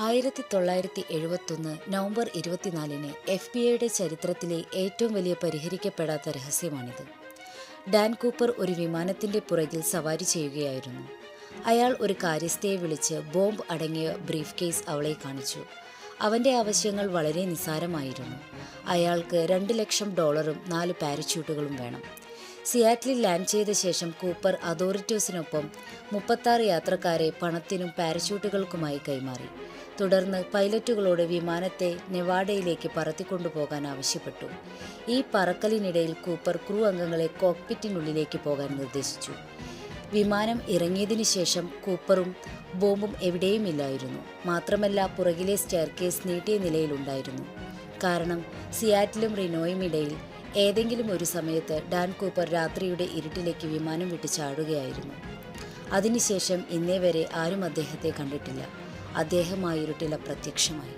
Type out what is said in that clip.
1971 November 24-ന് FBI ചരിത്രത്തിലെ ഏറ്റവും വലിയ പരിഹരിക്കപ്പെടാത്ത രഹസ്യമാണിത്. ഡാൻ കൂപ്പർ ഒരു വിമാനത്തിൻ്റെ പുറകിൽ സവാരി ചെയ്യുകയായിരുന്നു. അയാൾ ഒരു കാര്യസ്ഥയെ വിളിച്ച് ബോംബ് അടങ്ങിയ ബ്രീഫ് കേസ് അവളെ കാണിച്ചു. അവൻ്റെ ആവശ്യങ്ങൾ വളരെ നിസ്സാരമായിരുന്നു. അയാൾക്ക് $2,00,000 4 പാരച്യൂട്ടുകളും വേണം. സിയാറ്റിൽ ലാൻഡ് ചെയ്ത ശേഷം കൂപ്പർ അതോറിറ്റീസിനൊപ്പം 36 യാത്രക്കാരെ പണത്തിനും പാരച്യൂട്ടുകൾക്കുമായി കൈമാറി. തുടർന്ന് പൈലറ്റുകളോട് വിമാനത്തെ നെവാഡയിലേക്ക് പറത്തിക്കൊണ്ടുപോകാൻ ആവശ്യപ്പെട്ടു. ഈ പറക്കലിനിടയിൽ കൂപ്പർ ക്രൂ അംഗങ്ങളെ കോക്പിറ്റിനുള്ളിലേക്ക് പോകാൻ നിർദ്ദേശിച്ചു. വിമാനം ഇറങ്ങിയതിനു ശേഷം കൂപ്പറും ബോംബും എവിടെയുമില്ലായിരുന്നു. മാത്രമല്ല, പുറകിലെ സ്റ്റെയർകേസ് നീട്ടിയ നിലയിലുണ്ടായിരുന്നു. കാരണം സിയാറ്റിലും റിനോയും ഇടയിൽ ഏതെങ്കിലും ഒരു സമയത്ത് ഡാൻ കൂപ്പർ രാത്രിയുടെ ഇരുട്ടിലേക്ക് വിമാനം വിട്ട് ചാടുകയായിരുന്നു. അതിനുശേഷം ഇന്നേ വരെ ആരും അദ്ദേഹത്തെ കണ്ടിട്ടില്ല. അദ്ദേഹം ആ ഇരുട്ടിൽ അപ്രത്യക്ഷമായി.